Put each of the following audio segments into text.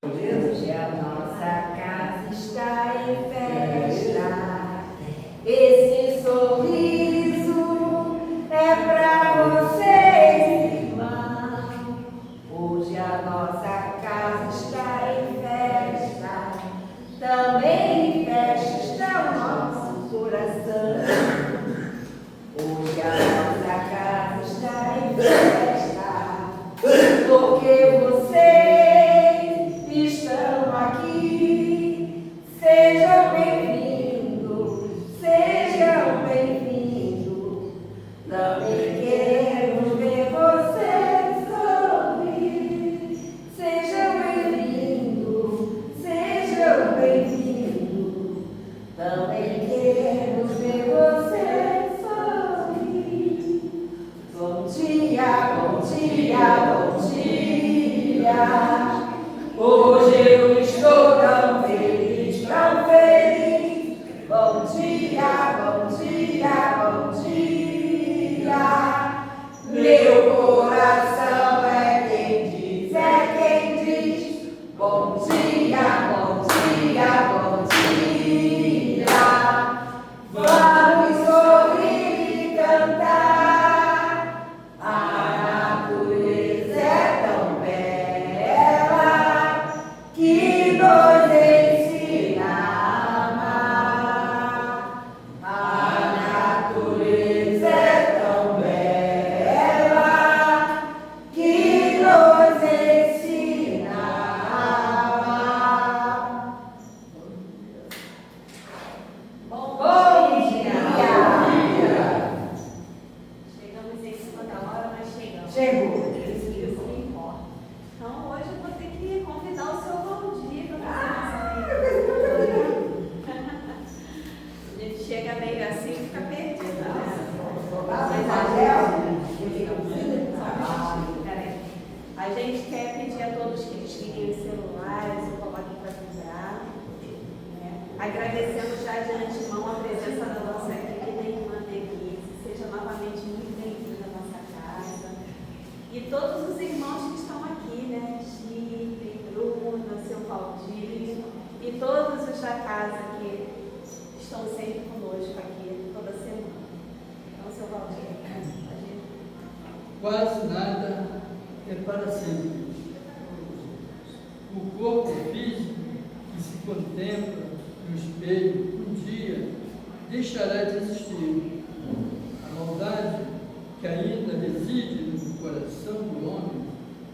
Hoje a nossa casa está em festa. Esse sorriso é para vocês, irmãos. Hoje a nossa casa está em festa. Também em festa está o nosso coração. Hoje a nossa casa está em festa, porque vocês estão aqui. Sejam bem-vindos, sejam bem-vindos. Também queremos ver vocês sorrir. Sejam bem-vindos, sejam bem-vindos. Também queremos ver vocês sorrir. Bom dia, bom dia, bom dia. Hoje eu estou tão feliz, tão feliz. Bom dia, bom dia, bom dia. Meu coração é quem diz, bom dia, bom dia, bom dia. Vamos sorrir e cantar. A natureza é tão bela que nos ensina a amar. A natureza é tão bela que nos ensina a amar. Bom dia! Chegamos em cima da hora, mas chegamos. Chegou. Isso que importa. Então, hoje eu vou ter que convidar o seu Valdir para fazer a gente chega meio assim e fica perdido, né? Peraí. A gente quer pedir a todos que desliguem os celulares, o coloquem para vibrar. Agradecendo já de antemão a presença da nossa querida irmã Denise. Seja novamente muito bem-vinda à nossa casa. E todos os irmãos que estão aqui, né? Chile, Bruna, seu Valdir e todos os da casa que estão sempre conosco aqui toda semana. Então, seu Valdir, a gente... Quase nada é para sempre. O corpo físico que se contempla no espelho, um dia deixará de existir. A maldade que ainda reside no coração do homem,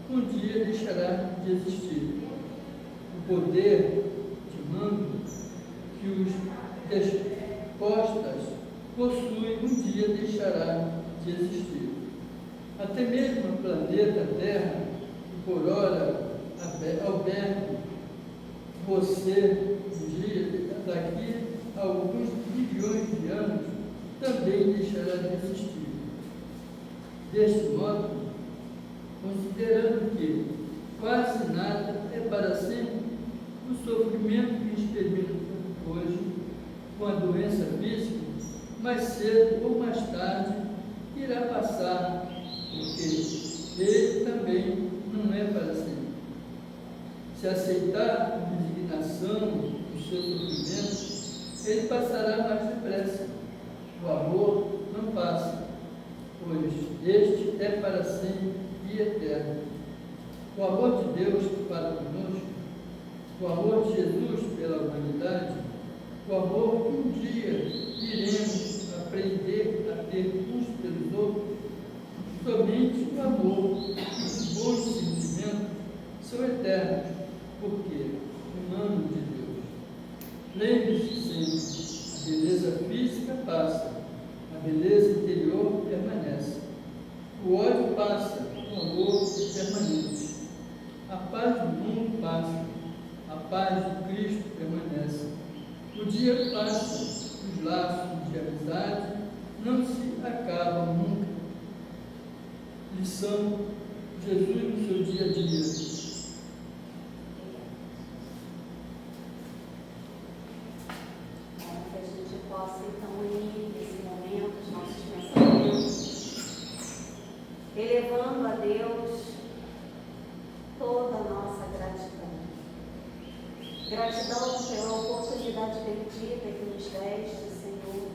um dia deixará de existir. O poder de mando que os despostas possuem, um dia deixará de existir. Até mesmo o planeta Terra, que por hora alberga você, um dia, daqui a alguns bilhões de anos, também deixará de existir. Deste modo, considerando que quase nada é para sempre, o sofrimento que experimentamos hoje com a doença física, mais cedo ou mais tarde, irá passar, porque ele também não é para sempre. Se aceitar com resignação o seu sofrimento, ele passará mais depressa. O amor não passa, pois este é para sempre e eterno. O amor de Deus para conosco, o amor de Jesus pela humanidade, o amor que um dia iremos aprender a ter uns pelos outros, somente o amor e os bons sentimentos são eternos, porque humano de Deus. Lembre-se sempre, a beleza física passa, a beleza interior permanece. O ódio passa, o amor permanece. A paz do mundo passa, a paz de Cristo permanece. O dia passa, os laços de amizade não se acabam nunca. Lição: Jesus no seu dia a dia. Que a gente possa, então, ir nesse momento, os nossos pensamentos, elevando a Deus toda a nossa gratidão. Gratidão pela oportunidade bendita que nos deste, Senhor,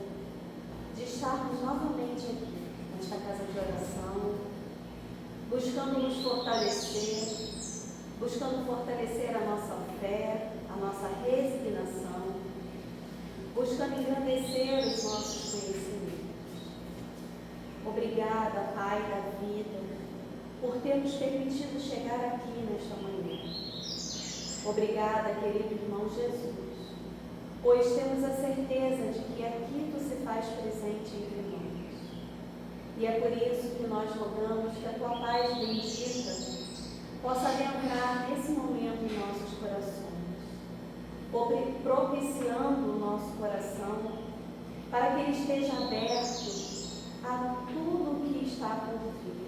de estarmos novamente aqui, nesta casa de oração, buscando nos fortalecer, buscando fortalecer a nossa fé, a nossa resignação, buscando engrandecer os nossos conhecimentos. Obrigada, Pai da vida, por ter nos permitido chegar aqui nesta manhã. Obrigada, querido irmão Jesus, pois temos a certeza de que aqui Tu se faz presente entre nós. E é por isso que nós rogamos que a Tua paz bendita possa adentrar nesse momento em nossos corações, propiciando o nosso coração para que ele esteja aberto a tudo o que está por vir,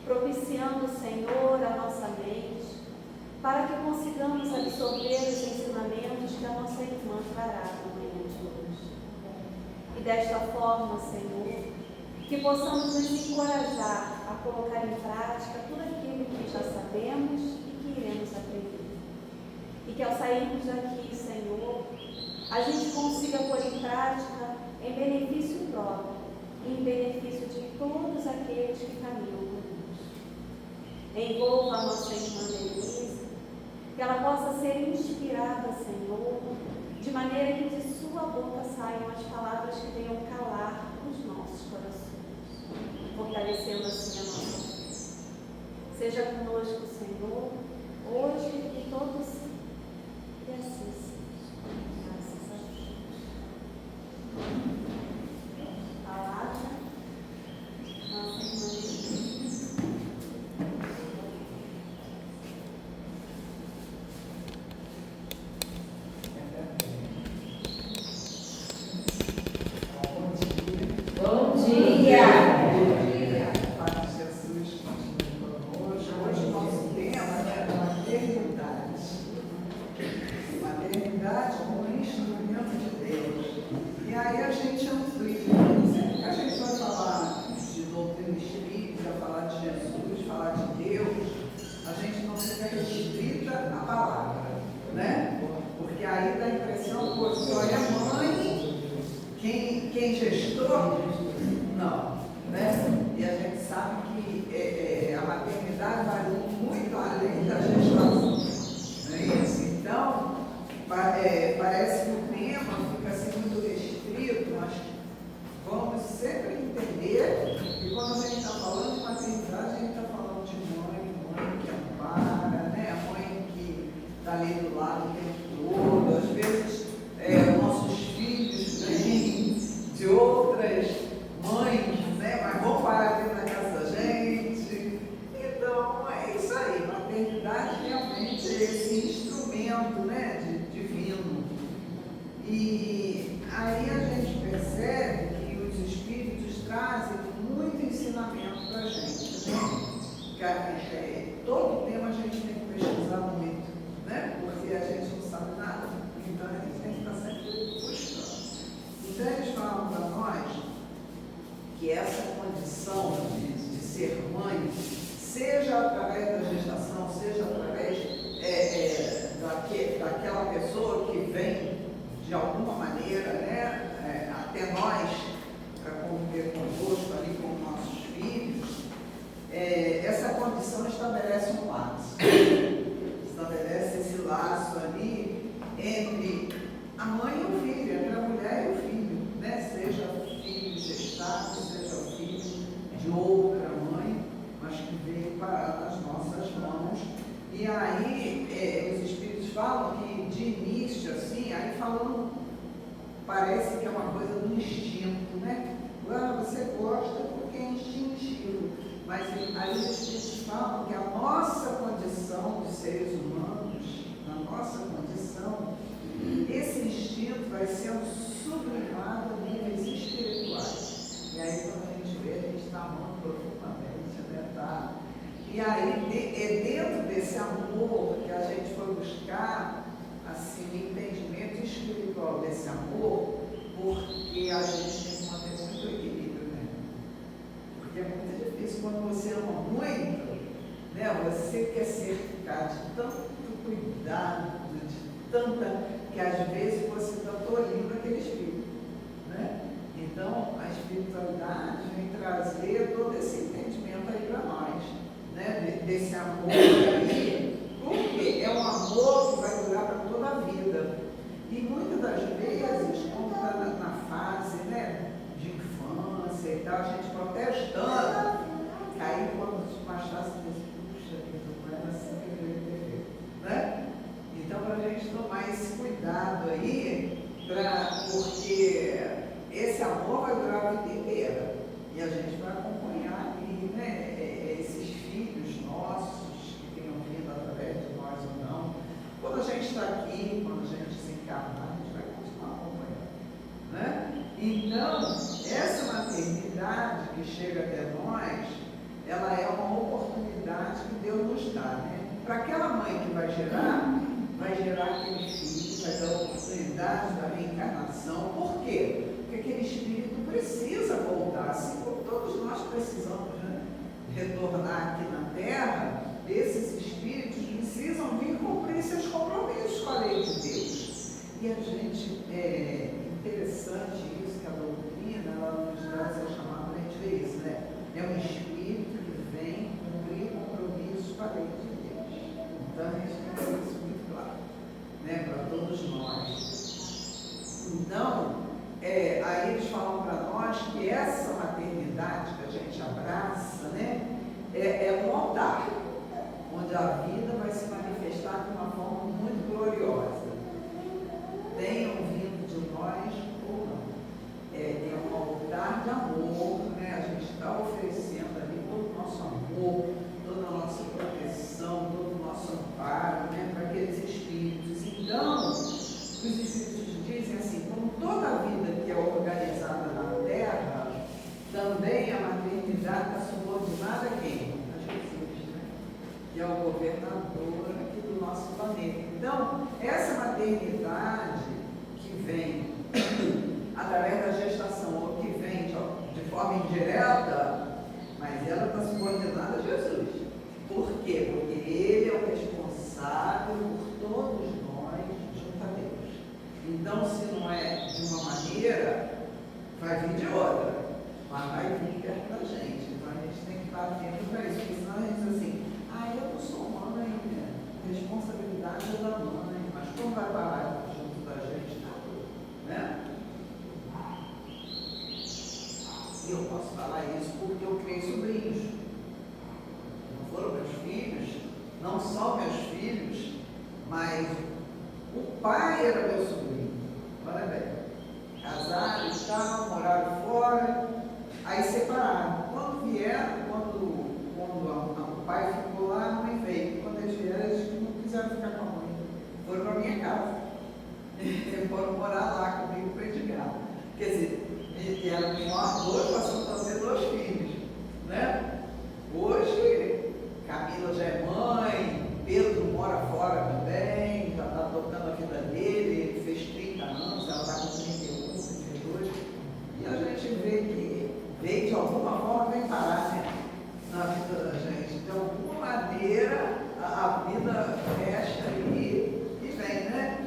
propiciando, Senhor, a nossa mente, para que consigamos absorver os ensinamentos que a nossa irmã trará na manhã de hoje. E desta forma, Senhor, que possamos nos encorajar a colocar em prática tudo aquilo que já sabemos e que iremos aprender. E que ao sairmos daqui, Senhor, a gente consiga pôr em prática em benefício próprio e em benefício de todos aqueles que caminham conosco. Envolva a nossa irmã Denise, que ela possa ser inspirada, Senhor, de maneira que de sua boca saiam as palavras que venham calar os nossos corações, fortalecendo assim a nossa fé. Seja conosco, Senhor, hoje e todos e assim seja. Graças a Deus. Palavra, nossa irmã Denise. Bom dia. Pai de Jesus, continue conosco. Hoje o nosso tema é maternidade. Maternidade como instrumento de Deus. E aí a gente amplia. Sempre que a gente vai falar de doutrina espírita, falar de Jesus, falar de Deus, a gente não fica restrita à palavra, né? Porque aí dá a impressão, pô, só é mãe, quem gestou, não, né? E a gente sabe que a maternidade vai muito além da gestação, não é isso? Então, parece que o tema fica assim muito restrito, mas vamos sempre entender que quando a gente está falando de maternidade, a gente está falando de mãe que ampara, né? A mãe que está ali do lado o tempo todo, às vezes nossos filhos vêm de outras mães, né? Mas vão parar aqui na casa da gente. Então, é isso aí. Maternidade realmente é esse instrumento, né, divino. E aí a gente percebe que os espíritos trazem muito ensinamento para a gente, né? Todo tema a gente tem que pesquisar muito, né? Porque a gente não sabe nada. Então a gente tem que estar sempre buscando. Então eles falam para nós que essa condição de ser mãe, seja através da gestação, seja através daquela pessoa que vem de alguma maneira, né, até nós, para conviver conosco, ali com nossos filhos, essa condição estabelece um laço. Estabelece esse laço ali entre a mãe e o filho, entre a mulher e o filho, né? Seja o filho gestado, seja o filho de outra mãe, mas que veio parar nas nossas mãos. E aí os espíritos falam que de início, assim, aí falando, parece que é uma coisa do instinto, né? Ah, você gosta porque é instintivo. Mas aí os espíritos falam que a nossa condição de seres humanos, na nossa condição, esse instinto vai sendo sublimado a níveis espirituais. E aí quando a gente vê, a gente está amando profundamente, né? Tá? E aí é dentro desse amor que a gente foi buscar assim, o entendimento espiritual desse amor, porque a gente tem que manter muito equilíbrio, né? Porque é muito difícil quando você ama muito, né? Você quer cercar de tanto cuidado, tanta, que às vezes fosse tolindo aquele espírito, né? Então, a espiritualidade vem trazer todo esse entendimento aí para nós, né? Desse amor aí, porque é um amor que vai durar para toda a vida. E muitas das vezes, quando está na fase, né, de infância e tal, a gente protestando, aí quando mais tarde você diz, puxa, não era assim que eu queria ter feito, né? Então, para a gente tomar esse cuidado aí, porque esse amor vai durar a vida inteira. E a gente vai acompanhar ali, né, esses filhos nossos que tenham vindo através de nós ou não. Quando a gente está aqui, quando a gente se encarnar, a gente vai continuar acompanhando, né? Então, essa maternidade que chega até nós, ela é uma oportunidade que Deus nos dá, né? Para aquela mãe que vai gerar aquele filho, vai dar a oportunidade da reencarnação. Por quê? Porque aquele espírito precisa voltar, assim como todos nós precisamos, né, retornar aqui na Terra. Esses espíritos precisam vir cumprir seus compromissos com a lei de Deus. E a gente, é interessante isso, que a doutrina, ela nos dá essa chamada, a gente vê isso, né? É um espírito que vem cumprir compromissos com a lei de Deus. Então a gente tem isso muito claro, né, para todos nós. Então, aí eles falam para nós que essa maternidade que a gente abraça, né, é um altar, onde a vida vai se manifestar de uma forma muito gloriosa. Tenham vindo de nós ou não. É um altar de amor, né? A gente está oferecendo ali todo o nosso amor, toda a nossa proteção, todo o nosso amparo, né, para aqueles espíritos. Então, os espíritos dizem assim, como toda a vida que é organizada na Terra, também a maternidade está subordinada a quem? A Jesus, né? Que é o governador aqui do nosso planeta. Então, essa maternidade que vem através da gestação, ou que vem de forma indireta, mas ela está subordinada a Jesus. Por quê? Porque Ele é o responsável por todos nós junto a Deus. Então, se não é de uma maneira, vai vir de outra, mas vai vir perto da gente. Então, a gente tem que estar atento para isso, porque senão a gente diz assim, eu não sou mãe, né? Responsabilidade é da mãe, mas como vai parar junto da gente? Né? E eu posso falar isso porque eu criei sobrinhos. Não foram meus filhos, não só meus filhos, mas o pai era meu sobrinho. Olha bem, casaram e tal, moraram fora, aí separaram. Quando vieram, quando o pai ficou lá, a mãe veio. Quando eles vieram, eles não quiseram ficar com a mãe. Foram para a minha casa. Foram morar lá comigo para Edgar. Quer dizer, era menor dois, passando a ter 2 filhos, né? Hoje, Camila já é mãe, Pedro mora fora também, já está tocando a vida dele, ele fez 30 anos, ela está com 31, 32, e a gente vê que veio de alguma forma, vem parar, né, na vida da gente. De alguma maneira, a vida fecha e vem, né?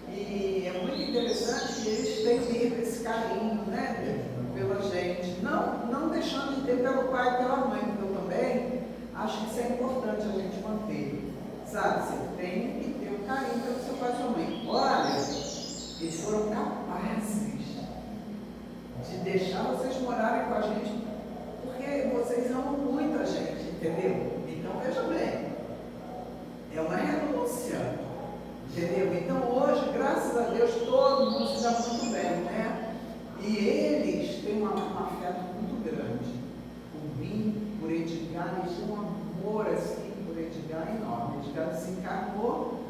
E é muito interessante que eles têm mesmo esse carinho, né, pela gente, não deixando de ter pelo pai e pela mãe, porque eu também acho que isso é importante a gente manter, sabe? Você tem que ter um carinho pelo seu pai e sua mãe. Olha, eles foram capazes de deixar vocês morarem com a gente, porque vocês amam muito a gente, entendeu? Então, veja bem, é uma renúncia. Entendeu? Então hoje, graças a Deus, todo mundo se dá muito bem, né? E eles têm um afeto muito grande. Por mim, por Edgar, eles têm um amor assim por Edgar enorme. Edgar se encarnou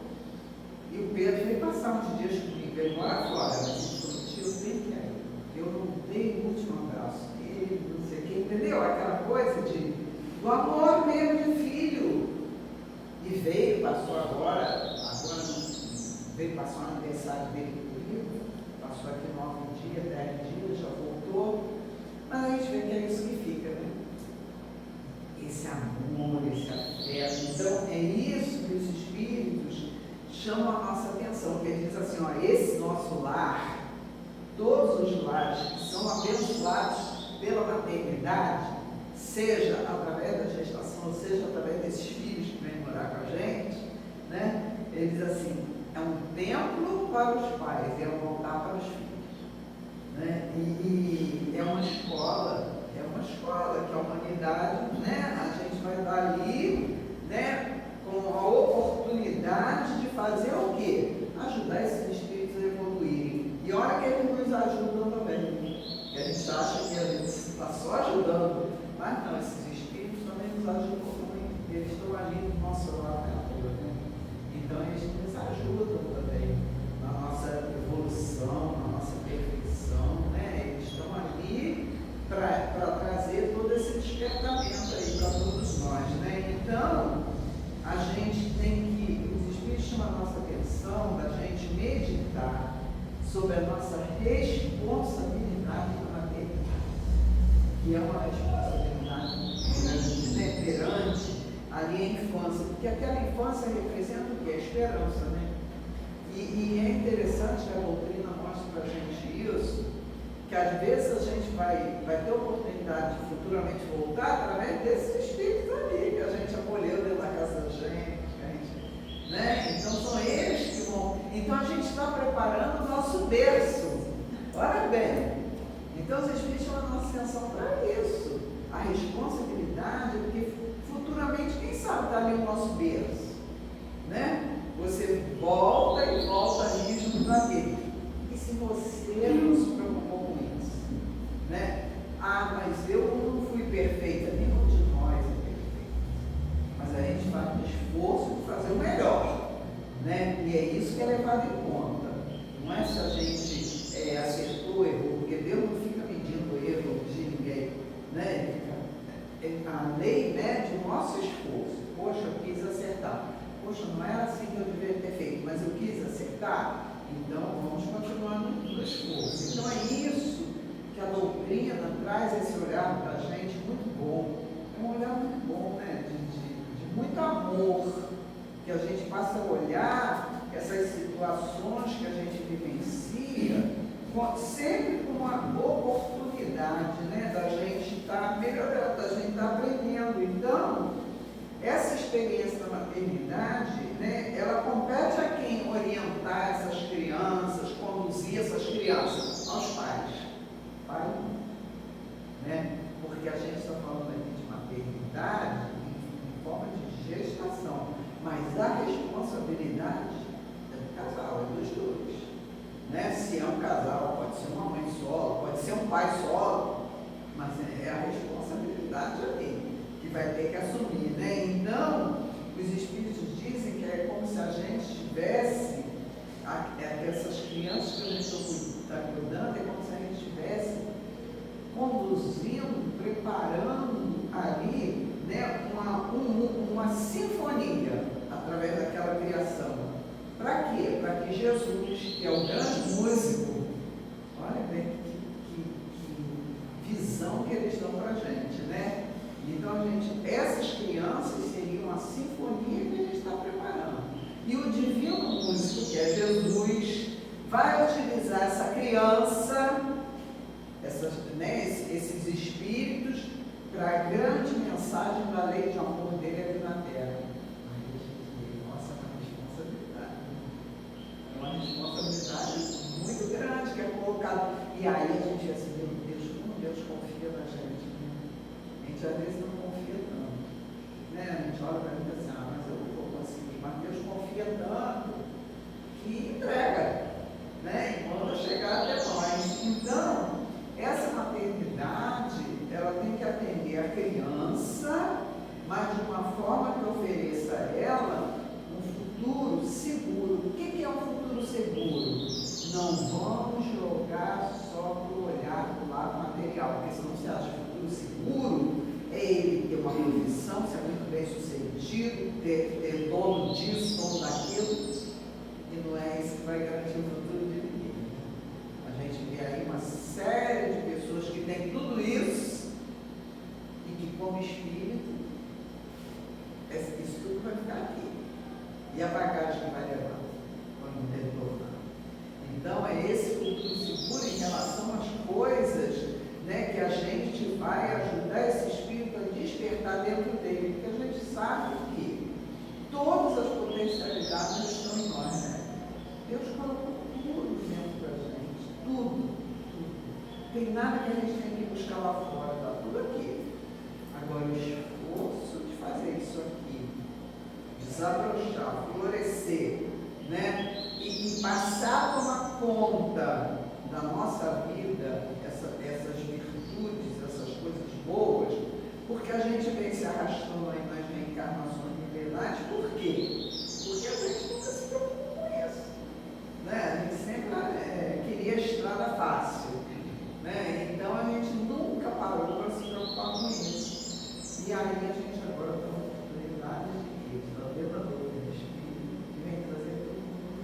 e o Pedro veio passar uns dias comigo. Ele mora fora, mas ele falou, tio, eu tenho que ir. Eu não dei o último abraço dele, não sei o que, entendeu? Aquela coisa do amor mesmo de filho. E veio, passou agora veio passar o aniversário dele comigo, passou aqui 9 dias, 10 dias, já voltou, mas a gente vê que é isso que fica, né? Esse amor, esse afeto. Então, é isso que os espíritos chamam a nossa atenção, porque ele diz assim, ó, esse nosso lar, todos os lares que são abençoados pela maternidade, seja através da gestação, seja através desses filhos que vêm morar com a gente, né? Ele diz assim, é um templo para os pais, é um altar para os filhos, né? E é uma escola que a humanidade, né? A gente vai estar ali, né? Com a oportunidade de fazer o quê? Ajudar esses espíritos a evoluírem. E olha que eles nos ajudam também. E a gente acha que a gente está só ajudando, mas não, esses espíritos também nos ajudam também. Eles estão ali do nosso lado, né? Então eles nos ajudam também na nossa evolução, na nossa perfeição, né? Eles estão ali para trazer todo esse despertamento aí para todos nós, né? Então, a gente tem que, os Espíritos chamam a nossa atenção da gente meditar sobre a nossa responsabilidade na maternidade, que é uma responsabilidade grande, né? Perante ali a infância, porque aquela infância representa o que? A esperança, né? E é interessante que a doutrina mostra para a gente isso, que às vezes a gente vai ter oportunidade de futuramente voltar através desses espíritos ali, que a gente acolheu dentro da casa da gente, né? Então são eles que vão. Então a gente está preparando o nosso berço. Olha bem. Então os espíritos chamam a nossa atenção para isso. A responsabilidade, porque futuramente, quem sabe, está ali o nosso berço, né? Você volta e volta ali junto daquele. E se você não se preocupou com isso, né? Ah, mas eu não fui perfeita, nenhum de nós é perfeito. Mas a gente faz um esforço de fazer o melhor, né? E é isso que é levado em conta. Não é se a gente acertou ou errou, porque Deus não fica medindo o erro de ninguém, né? A lei mede o nosso esforço. Poxa, eu quis acertar. Poxa, não era assim que eu deveria ter feito, mas eu quis acertar. Então, vamos continuar no esforço. Então, é isso que a doutrina traz, esse olhar para a gente muito bom. É um olhar muito bom, né? De muito amor, que a gente passa a olhar essas situações que a gente vivencia, sempre com uma oportunidade, né? Da gente estar melhorando, da gente estar aprendendo. Então, essa experiência da maternidade, né, ela compete a quem orientar essas crianças, conduzir essas crianças? Aos pais. Pai, né? Porque a gente está falando aqui de maternidade em forma de gestação, mas a responsabilidade é do casal, é dos dois. Né? Se é um casal, pode ser uma mãe solo, pode ser um pai solo, mas é a responsabilidade ali que vai ter que assumir, né? Então, os espíritos dizem que é como se a gente tivesse, essas crianças que a gente está cuidando, é como se a gente estivesse conduzindo, preparando ali, né, uma sinfonia através daquela criação. Para quê? Para que Jesus, que é o grande músico, olha bem que visão que eles dão para a gente, né? Então, gente, essas crianças seriam a sinfonia que a gente está preparando. E o divino músico, que é Jesus, vai utilizar essa criança, esses espíritos, para a grande mensagem da lei de amor dele aqui na Terra. Nossa, é uma responsabilidade muito grande que é colocada. E aí a gente diz assim, meu Deus, como Deus confia na gente. A gente às vezes não confia tanto, né? A gente olha para mim e diz assim, mas eu vou conseguir. Mas Deus confia tanto que entrega, né? E manda chegar até nós. Então, essa maternidade, ela tem que atender a criança, mas de uma forma que ofereça a ela um futuro seguro. O que é um futuro seguro? Não vamos jogar só para o olhar do lado material, porque senão você acha futuro seguro é ele ter uma profissão, ser muito bem sucedido, ter dono disso, dono daquilo, e não é isso que vai garantir o tem nada que a gente tem que buscar lá fora, está tudo aqui. Agora, o esforço de fazer isso aqui, desabrochar, florescer, né? E passar a tomar conta da nossa vida, essas virtudes, essas coisas boas, porque a gente vem se arrastando aí nas reencarnações milenares. Por quê? Porque a gente nunca se preocupou com isso, né? A gente sempre queria a estrada fácil, né? Então a gente nunca parou para se preocupar com isso. E aí a gente agora tem uma oportunidade de elevador, de espírito, que vem trazer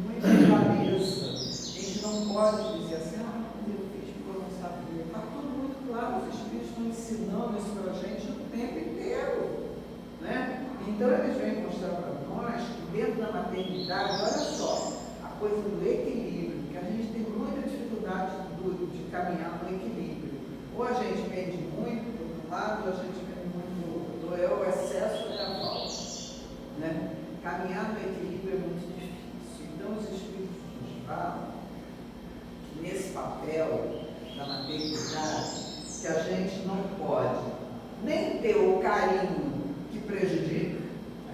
muita clareza. A gente não pode dizer assim, mas eu fiz porque eu não sabia. Está tudo muito claro, os espíritos estão ensinando isso para a gente o tempo inteiro, né? Então eles vêm mostrar para nós que dentro da maternidade, olha só, a coisa do equilíbrio, que a gente tem muita dificuldade de caminhar no equilíbrio. Ou a gente pende muito para um lado, ou a gente pende muito para o outro. Ou é o excesso ou é a falta, né? Caminhar no equilíbrio é muito difícil. Então os espíritos nos falam que nesse papel da maternidade, que a gente não pode nem ter o carinho que prejudica,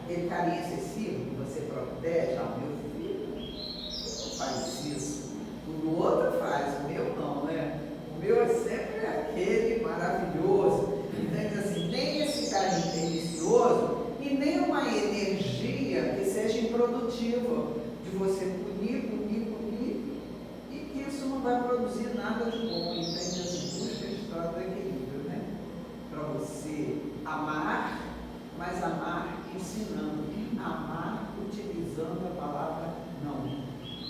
aquele carinho excessivo que você protege, meu filho não faz isso, o outro faz, o meu não, né? O meu é sempre aquele maravilhoso. Então, assim, nem esse carinho pernicioso e nem uma energia que seja improdutiva, de você punir, e que isso não vai produzir nada de bom. Entende? Assim, busca a história do equilíbrio, né? Para você amar, mas amar ensinando, amar utilizando a palavra não.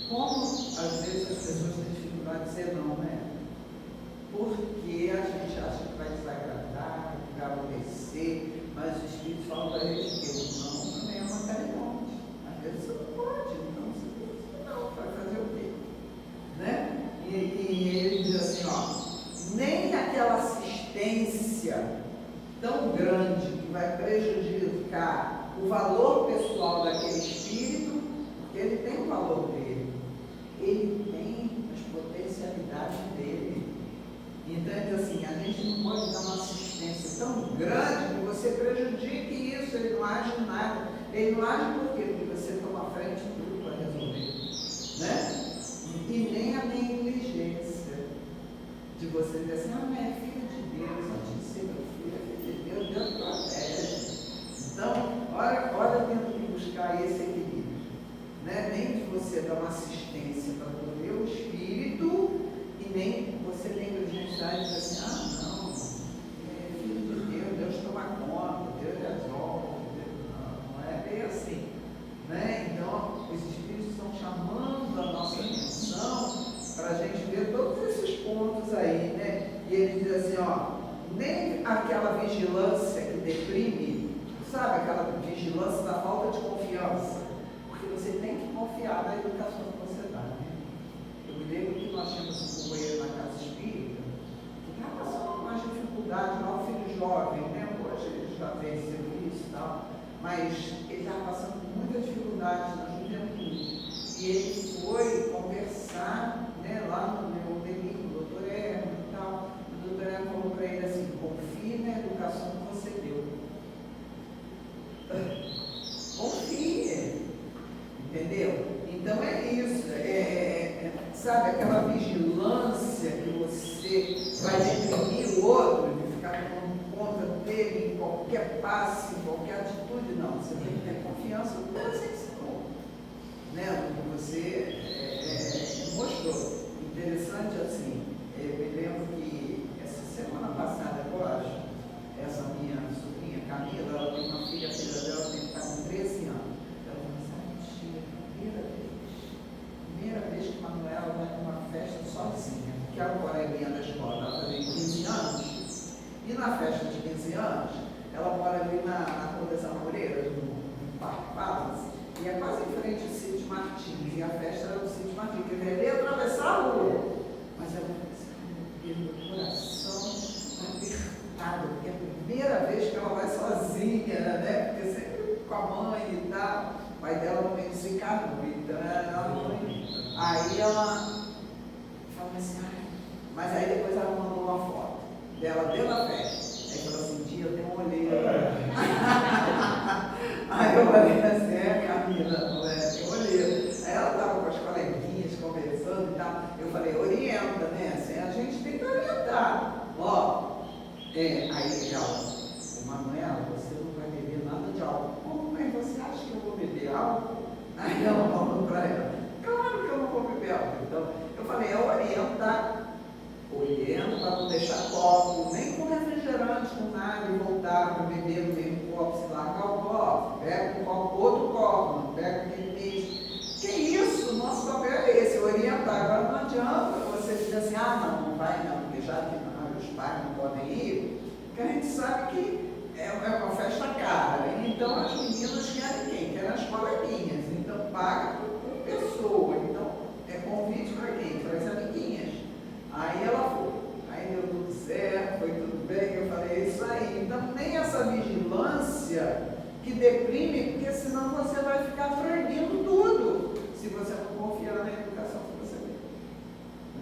Como às vezes as pessoas têm dificuldade de dizer não, né? Porque a gente acha que vai desagradar, que vai aborrecer, mas os espíritos falam para a gente que o não também é uma caridade. Às vezes você não pode, então você diz não, vai fazer o quê? Né? E ele diz assim, ó, nem aquela assistência tão grande que vai prejudicar o valor pessoal daquele espírito, porque ele tem o valor dele, ele tem as potencialidades dele. Então, assim, a gente não pode dar uma assistência tão grande que você prejudique isso, ele não age nada. Ele não age por quê? Porque você toma frente em tudo para resolver, né? E nem a negligência de você dizer assim, mas é filho de Deus, antes de ser meu filho, é filho de Deus, Deus protege. Então, olha tendo que buscar esse equilíbrio, né? Nem de você dar uma assistência para prover o espírito e nem você negligenciar e dizer assim, não, é filho de Deus, Deus toma conta, Deus resolve, não é bem assim, né? Então, os espíritos estão chamando a nossa atenção para a gente ver todos esses pontos aí, né? E ele diz assim, ó, nem aquela vigilância que deprime, sabe, aquela vigilância da falta de confiança, porque você tem que confiar na educação que você dá, né? Eu me lembro que nós tínhamos um companheiro na casa espírita que estava passando mais dificuldade, lá o filho jovem, né? Hoje ele já fez serviço e tal, mas ele estava passando muita dificuldade na juventude. E ele foi conversar, né, lá no meu delírio, com o doutor Hermes e tal. O doutor Hermes falou para ele assim, confie na educação que você deu. Confie, entendeu? Então é isso, sabe, aquela vigilância que você vai deprimir o outro, de ficar tomando conta dele em qualquer passe, em qualquer atitude, não. Você tem que ter confiança no que você ensinou, né? No que você mostrou. Interessante assim, eu me lembro que essa semana passada, eu acho, essa minha sobrinha Camila, ela tem uma filha, a filha dela tem que estar com 13 anos. Ela falou assim, tia, primeira vez que Manuela vai numa festa sozinha, porque a coleguinha da escola está fazendo 15 anos, e na festa de 15 anos, ela mora ali na Rua das Amoreiras, no Parque Palace, e é quase em frente ao Sítio Martins, e a festa era no Sítio Martins, quer dizer, ele ia atravessar a rua, mas ela falou assim, meu coração apertado, porque é a primeira vez que ela vai sozinha, né? Porque sempre com a mãe e tal, o pai dela também desencarnou, então era a mãe. Aí ela falou assim, Mas aí depois ela mandou uma foto dela dentro da festa. Aí falou assim, tia, eu tenho um olheiro. Aí eu falei assim, minha menina, tem olheiro. Aí ela estava com as coleguinhas conversando e tal. Eu falei, orienta, né? Assim, a gente tem que orientar. Ó, aí ela, Manuela, você não vai beber nada de álcool. Como, mas você acha que eu vou beber álcool? Aí ela falou para ela, claro que eu não vou beber álcool. Então, eu falei, orienta para não deixar copo, nem com refrigerante, com nada, e voltar para beber no mesmo copo, se largar o copo, pega um copo, outro copo, não pega aquele mesmo. Que isso? Nosso papel é esse, orientar. Agora não adianta você dizer assim, não vai não, porque já que os pais não podem ir, porque a gente sabe que é uma festa cara. Então as meninas querem quem? Querem as coleguinhas. Então paga por pessoa. Então é convite para quem? Para as amiguinhas. Aí ela foi. Aí deu tudo certo, foi tudo bem. Eu falei, é isso aí. Então nem essa vigilância que deprime, porque senão você vai ficar proibindo tudo. Se você não confiar na educação que você tem.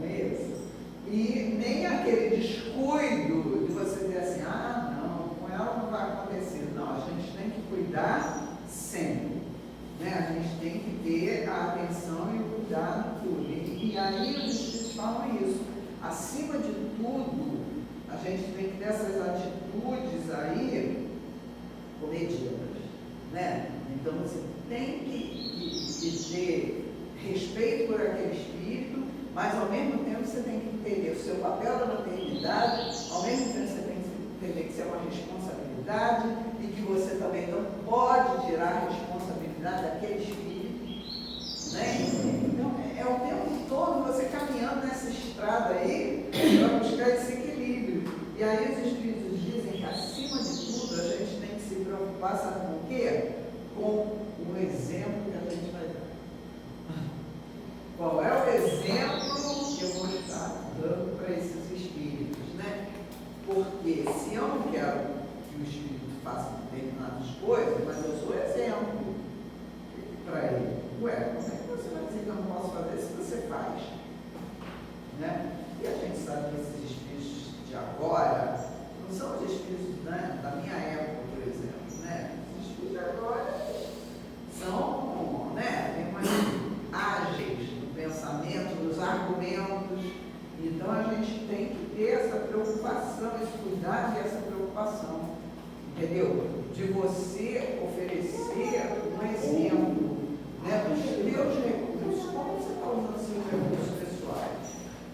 Não é isso? E nem aquele descuido de você dizer assim, não, com ela não vai acontecer. Não, a gente tem que cuidar sempre. Né? A gente tem que ter a atenção e o cuidado de tudo. E aí os Espíritos falam isso. Acima de tudo, a gente tem que ter essas atitudes aí comedidas. Né? Então você tem que ter respeito por aquele espírito, mas ao mesmo tempo você tem que entender o seu papel da maternidade, ao mesmo tempo você tem que entender que isso é uma responsabilidade e que você também não pode tirar a responsabilidade daquele espírito. Né? Então é o tempo todo você caminhando nessa estrada aí para buscar esse equilíbrio. E aí os espíritos dizem que acima de tudo a gente tem que se preocupar, sabe com o quê? Com o exemplo que a gente vai dar. Qual é o exemplo que eu vou estar dando para esses espíritos, né? Porque se eu não quero que o espírito faça determinadas coisas, mas eu sou exemplo para ele. Ué, como é que você vai dizer que eu não posso fazer se você faz? Né? E a gente sabe que esses espíritos de agora não são os espíritos, né, da minha época, por exemplo, né? Os espíritos de agora são, né, tem mais ágeis no pensamento, nos argumentos. Então a gente tem que ter essa preocupação, esse cuidado e essa preocupação, entendeu? De você oferecer um exemplo, né, dos teus recursos. Como você está usando seus recursos pessoais?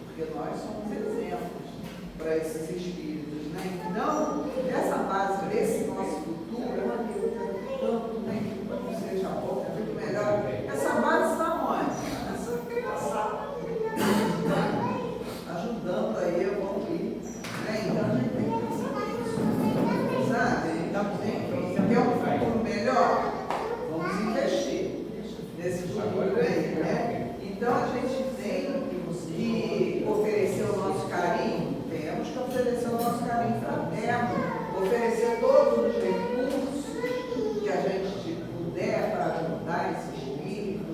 Porque nós somos exemplos para esses espíritos, né? Então, essa base para esse nosso futuro, tanto, né, que não seja bom, é muito melhor. Essa base está onde? Essa criação, ajudando aí a evoluir, né? Então a gente tem que pensar nisso, sabe? Então, quer um futuro melhor? Vamos investir nesse futuro aí, né? Então a gente tem que oferecer o nosso carinho, temos que oferecer o nosso carinho fraterno, oferecer todos os recursos que a gente puder para ajudar esse espírito,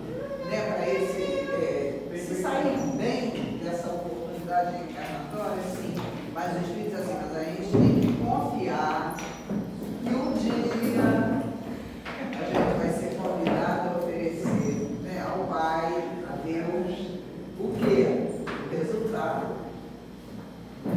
né, para se sair bem dessa oportunidade encarnatória, sim, mas o espírito diz assim, mas a gente tem que confiar que um dia a gente vai ser convidado a oferecer, né, ao Pai, a Deus, o quê? O resultado.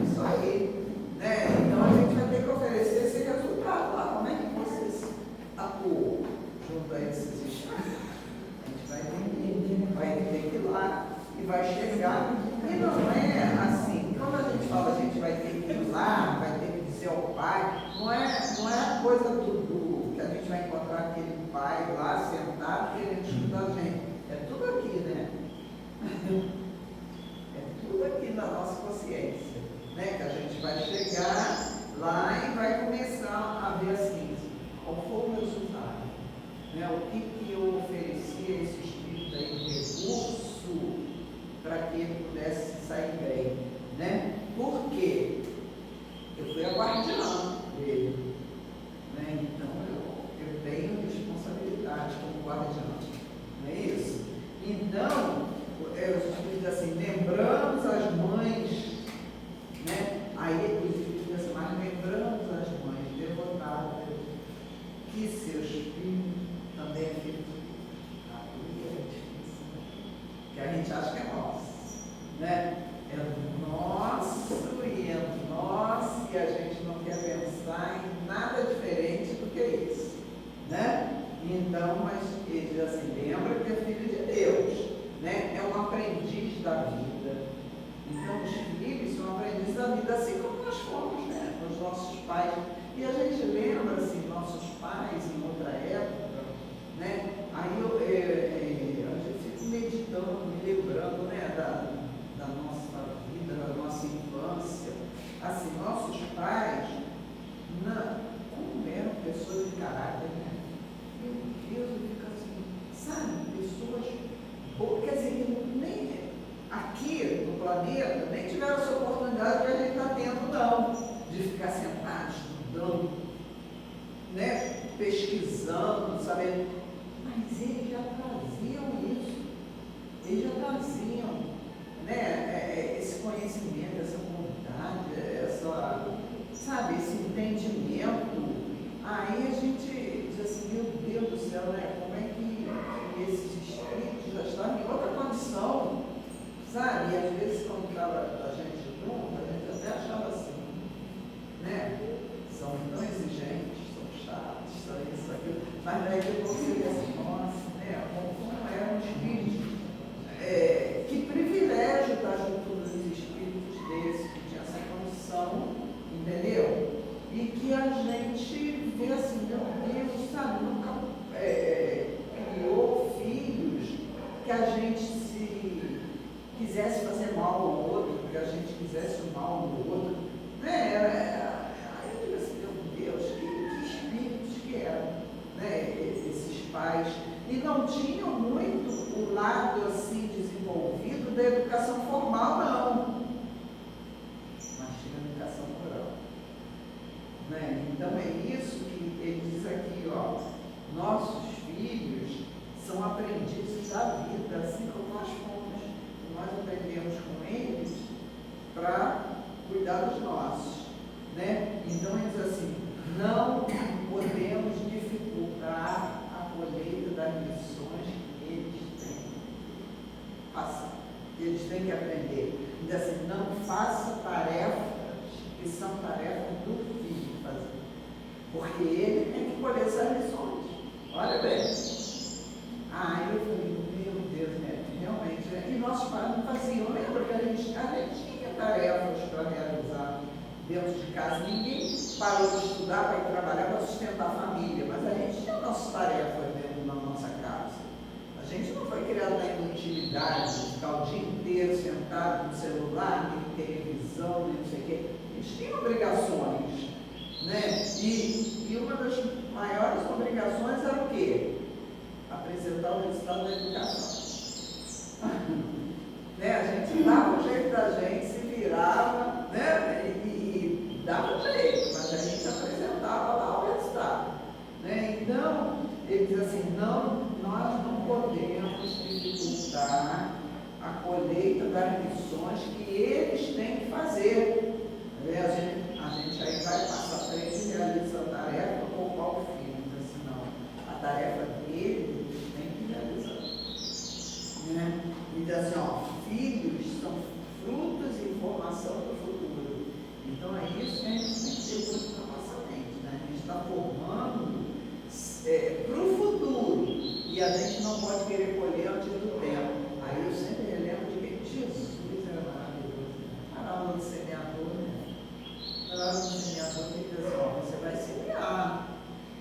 Isso aí, né? Então a gente vai ter que oferecer esse resultado lá. Como é que vocês atuam junto a esses espíritos? A gente vai ter que ir lá e vai chegar. E não é assim, quando a gente fala a gente vai ter que ir lá, vai ter que dizer ao Pai, não é a coisa que a gente vai encontrar aquele Pai lá sentado querendo estudar a gente. É tudo aqui, né? É tudo aqui na nossa consciência, né? Que a gente vai chegar lá e vai começar a ver assim, qual foi o resultado, né? O que eu ofereci a esse espírito aí de recurso para que a gente acha que é nosso, né? É nosso e é nosso, e a gente não quer pensar em nada diferente do que isso, né? Então, mas ele já se lembra que é filho de Deus, né? É um aprendiz da vida. Então, os filhos são aprendizes da vida, assim como nós fomos, né? Os nossos pais. E a gente lembra, assim, nossos pais em outra época, né? Aí a gente fica meditando, me lembrando, né? Da nossa vida, da nossa infância. Assim, nossos pais, como eram pessoas de caráter, né? Meu Deus, eu fico assim, sabe? Pessoas, quer dizer, nem aqui no planeta, nem tiveram essa oportunidade que a gente está tendo, não, de ficar sentado, estudando, né? Pesquisando, sabendo. Mas eles já traziam isso, eles já traziam, né? Esse conhecimento, essa vontade, sabe, esse entendimento. Aí a gente diz assim, meu Deus do céu, né? Como é que esses espíritos já estavam em outra condição, sabe? E às vezes quando estava a gente junto, a gente até achava assim, né? São tão exigentes, são chatos, são isso, aquilo. Mas daí que você vê assim, nossa, né? Como eram espíritos. Que privilégio estar junto dos espíritos desses, que tinha essa condição, entendeu? E que a gente vê assim, meu Deus, sabe, nunca criou filhos que a gente se quisesse fazer mal ao outro, que a gente quisesse o mal ao outro, né? Aí eu digo assim, meu Deus, que espíritos que eram, né? Esses pais, e não tinham muito o lado assim desenvolvido da educação formal, não, mas tinha educação moral. Né? Então é isso que ele diz aqui, ó, nossos filhos são aprendizes da vida, assim como nós fomos. Nós aprendemos com eles para cuidar dos nossos, né? Então ele diz assim, não podemos dificultar a colheita das lições que eles têm que passar. Eles têm que aprender. Diz assim, não faça tarefas que são tarefas do filho fazer, porque ele tem que colher essas lições. Olha bem. Aí eu falei, meu Deus, né? Realmente, né? E nossos pais não faziam. Lembra que a gente tinha tarefas para realizar dentro de casa. Ninguém parou de estudar para ir trabalhar para sustentar a família, mas a gente tinha nossas tarefas dentro da nossa casa. A gente não foi criado na inutilidade de ficar o dia inteiro sentado no celular, nem televisão, nem não sei o quê. A gente tinha obrigações, né? E uma das maiores obrigações era o quê? Apresentar o resultado da educação. Né? A gente dava o jeito da gente, se virava, né? E dava o jeito, mas a gente apresentava lá o resultado. Né? Então, ele diz assim, nós não podemos dificultar a colheita das lições que eles têm que fazer. A gente aí vai passar a frente e realiza a tarefa com qual filho, assim, não. A tarefa dele, eles têm que realizar. Né? Então, assim, ó, filhos são frutos e informação para o futuro. Então, é isso que a gente tem que ter muito na nossa mente, né? A gente está formando para o futuro e a gente não pode querer colher antes do tempo. Aí eu sempre relembro de que Jesus era maravilhoso. Parábola do semeador, né? Parábola do semeador que diz assim, ó, você vai semear.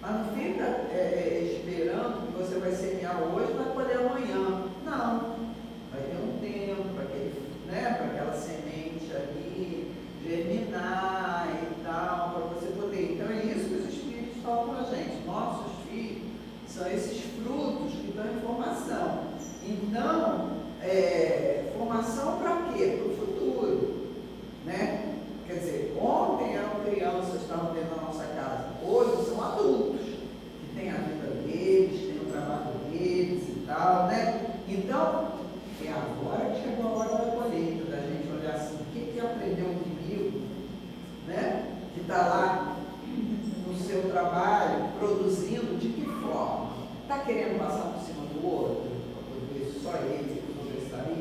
Mas não fica esperando que você vai semear hoje e vai colher amanhã. Não. Vai ter um tempo para aquela semente ali germinar e tal, para você poder. Então é isso que os Espíritos falam para a gente. Nossos filhos são esses frutos que dão informação. Então, formação para quê? Para o futuro. Né? Quer dizer, ontem eram crianças que estavam dentro da nossa casa, hoje são adultos, que têm a vida deles, têm o trabalho deles e tal, né? Então, é agora que chegou a hora da colheita, da gente olhar assim, o que aprendeu comigo, né? Que está lá no seu trabalho, produzindo, de que forma? Está querendo passar por cima do outro, para poder só ele sobressair?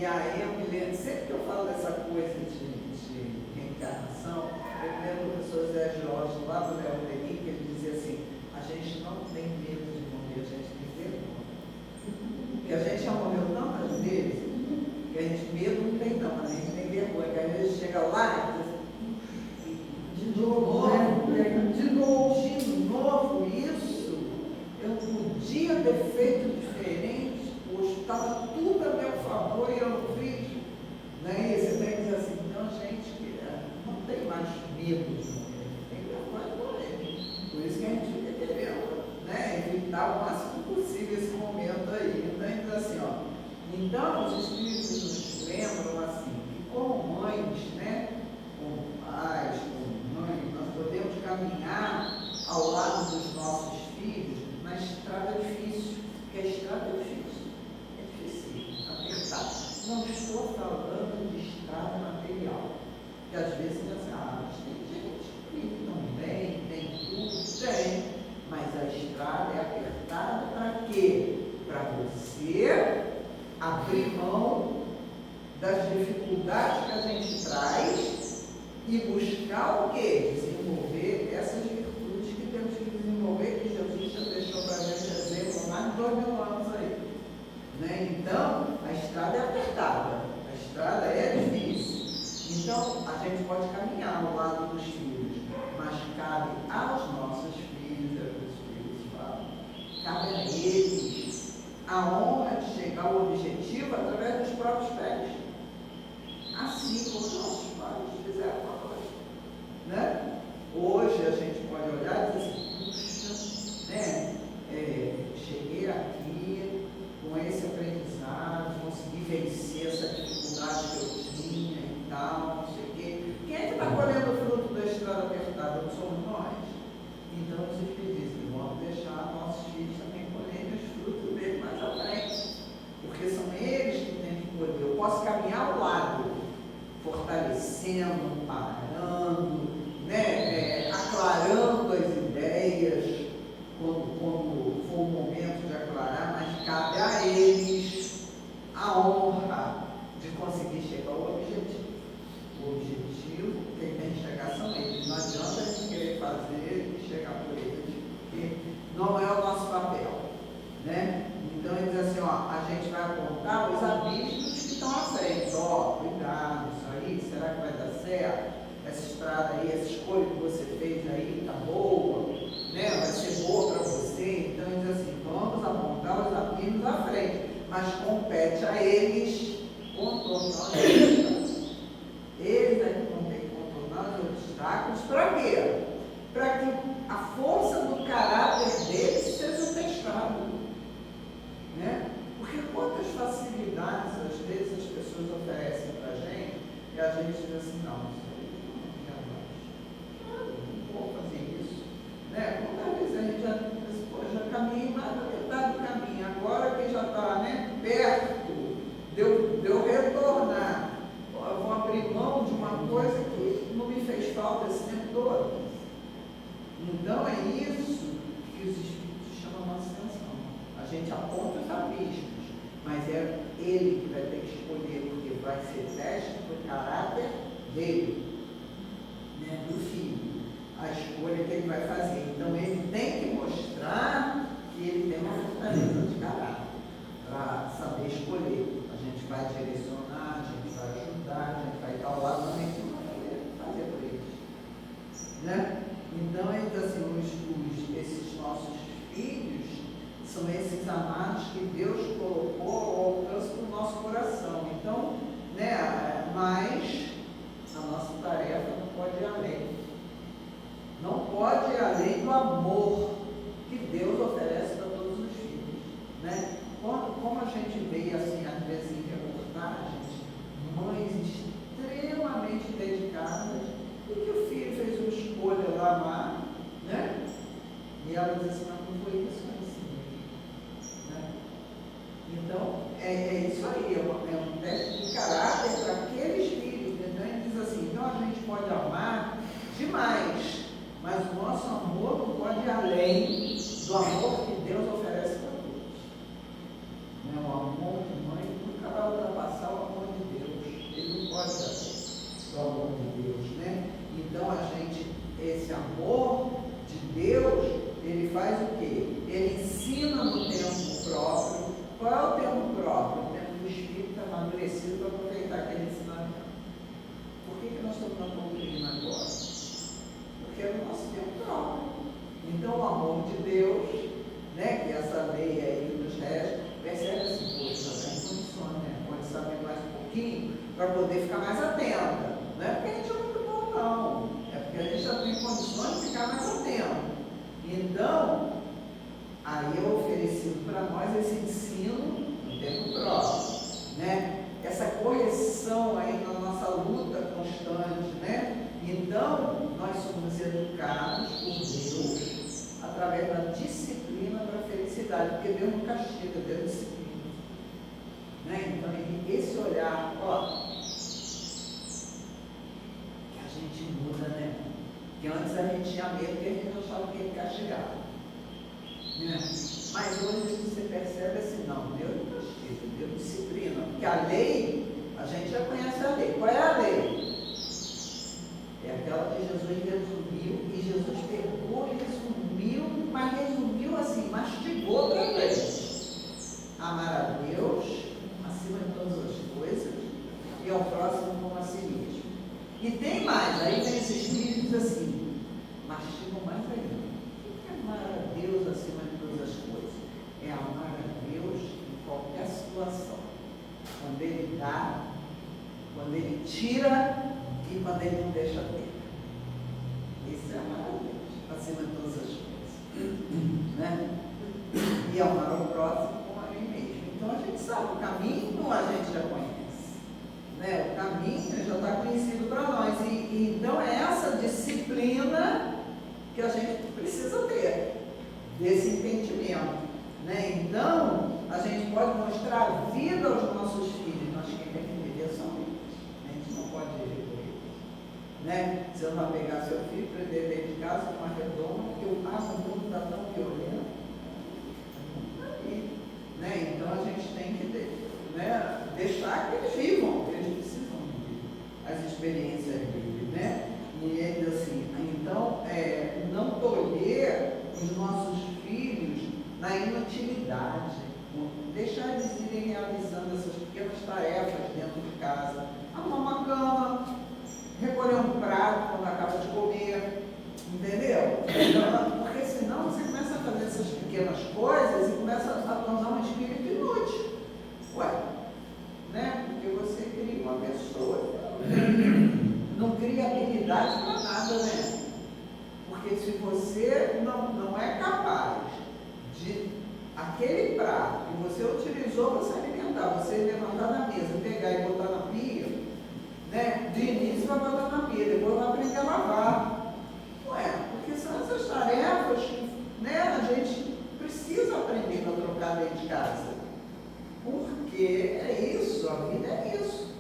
E aí eu me lembro, sempre que eu falo dessa coisa de reencarnação, eu me lembro do professor Zé Jorge, lá do Léo Lenin, que ele dizia assim, a gente não tem medo de morrer, a gente tem vergonha. Porque a gente já morreu tantas vezes, que a gente medo não tem não, mas a gente tem vergonha, que às vezes chega lá e diz assim, de novo isso, eu podia ter feito diferente, hoje estava tudo a meu favor e eu não fiz. Né? E você tem que dizer assim, então gente, não tem mais medo de morrer, tem vergonha de morrer. Por isso que a gente fica querendo, né? Evitar o máximo possível esse momento aí. Então, ele diz assim, ó, então os espíritos nos lembram assim, que como mães, né? Como pais, como mães, nós podemos caminhar ao lado dos nossos filhos na estrada difícil, porque a estrada é difícil, apertada. Não estou falando de estrada material, que às vezes diz assim, mas tem gente que vive tão bem, tem tudo, tem, mas a estrada é apertada para quê? Para você abrir mão das dificuldades que a gente traz e buscar o quê? Desenvolver essas virtudes que temos que desenvolver, que Jesus já deixou para a gente exemplo há mais de 2000 anos aí. Né? Então, a estrada é apertada, a estrada é difícil. Então, a gente pode caminhar ao lado dos filhos, mas cabe aos nossos filhos, os filhos falam, cabe a eles a honra de chegar ao objetivo através dos próprios pés. Assim como nossos pais fizeram com nós. Né? Hoje a gente pode olhar e dizer assim, puxa, né? Cheguei aqui com esse aprendizado, consegui vencer essa dificuldade que eu tinha e tal, não sei o quê. Quem é que está colhendo o fruto da estrada apertada? Não somos nós. Então os Espíritos dizem, vamos deixar nossos filhos também colherem os frutos dele mais à frente. Porque são eles que têm que colher. Eu posso caminhar ao lado, fortalecendo, parando, né? Aclarando as ideias, quando for o momento de aclarar, mas cabe a eles a honra de conseguir chegar ao objetivo. O objetivo, quem tem que chegar são eles. Não adianta a gente querer fazer e chegar por eles, porque não é o nosso papel. Né? Então ele diz assim, ó, a gente vai apontar os abismos que estão à frente. Ó, cuidado, isso aí, será que vai dar certo? Essa estrada aí, essa escolha que você fez aí, está boa, né? Vai ser boa para você. Então ele diz assim, vamos apontar os abismos à frente, mas compete a eles contornar os obstáculos. Eles é que vão ter que contornar os obstáculos para quê? Para que a força do caráter deles seja testada. Né? Porque quantas facilidades às vezes as pessoas oferecem para a gente e a gente diz assim, não, isso aí não quero mais. Não vou fazer isso. Né? Quantas vezes a gente já diz, pô, já caminhei mais da metade do caminho, agora que já está, né, perto de eu retornar, eu vou abrir mão de uma coisa que não me fez falta esse tempo todo. Então é isso que os Espíritos chamam a nossa atenção. A gente aponta os abismos, mas é ele que vai ter que escolher, porque vai ser teste do caráter dele, né, do filho, a escolha que ele vai fazer. Então ele tem que mostrar que ele tem uma fortaleza de caráter para saber escolher. A gente vai direcionar, a gente vai ajudar, a gente vai estar ao lado, mas a gente não vai fazer por eles. Né? Então ele diz assim, esses nossos filhos são esses amados que Deus colocou ao alcance do nosso coração. Então, né, mas a nossa tarefa não pode ir além. Não pode ir além do amor que Deus oferece para todos os filhos. Né? Como a gente vê assim, às vezes em reportagem, pouquinho para poder ficar mais atenta. Não é porque a gente é muito bom, não. É porque a gente já tem condições de ficar mais atento. Então, aí é oferecido para nós esse ensino no tempo próprio, né? Essa correção aí na nossa luta constante, né? Então, nós somos educados por Deus através da disciplina para a felicidade, porque Deus não castiga, Deus disciplina. Né? Então, esse olhar, ó, que a gente muda, né? Que antes a gente tinha medo que a gente achava que ele castigava. Né? Mas hoje você percebe assim, não, Deus não castiga, Deus disciplina. Porque a lei, a gente já conhece a lei. Qual é a lei? É aquela que Jesus resumiu, e Jesus pegou, resumiu, mas resumiu assim, mastigou outra vez. Amar a Deus acima de todas as coisas e ao próximo como a si mesmo. E tem mais, aí vem esse espírito e diz assim, mastigam mais ainda. O que é amar a Deus acima de todas as coisas? É amar a Deus em qualquer situação. Quando Ele dá, quando Ele tira e quando Ele não deixa ter. Isso é amar a Deus acima de todas as coisas. Né? E amar ao próximo como a mim mesmo. Então a gente sabe, o caminho a gente já conhece. Né? O caminho já está conhecido para nós. E então é essa disciplina que a gente precisa ter, desse entendimento. Né? Então, a gente pode mostrar a vida aos nossos filhos, mas quem tem que viver são eles. A gente não pode viver por eles. Né? Você não vai pegar seu filho, prender dentro de casa com uma redoma, porque o mundo está tão violento. Né? Então a gente tem que deixar que eles vivam, que eles precisam viver as experiências dele. Né? E ele diz assim, então, não tolher os nossos filhos na inutilidade, deixar eles irem realizando essas pequenas tarefas dentro de casa, arrumar uma cama, recolher um prato quando acaba de comer, entendeu? Então, porque senão você começa a fazer essas pequenas coisas e começa a tornar um espírito inútil. Ué, né? Porque você cria uma pessoa, não cria habilidade para nada, né? Porque se você não é capaz de aquele prato que você utilizou para se alimentar, você levantar da mesa, pegar e botar na pia, né? De início vai botar na pia, depois vai aprender a lavar. Ué, porque são essas tarefas que, né, a gente precisa aprender a trocar dentro de casa. Porque é isso, a vida é isso.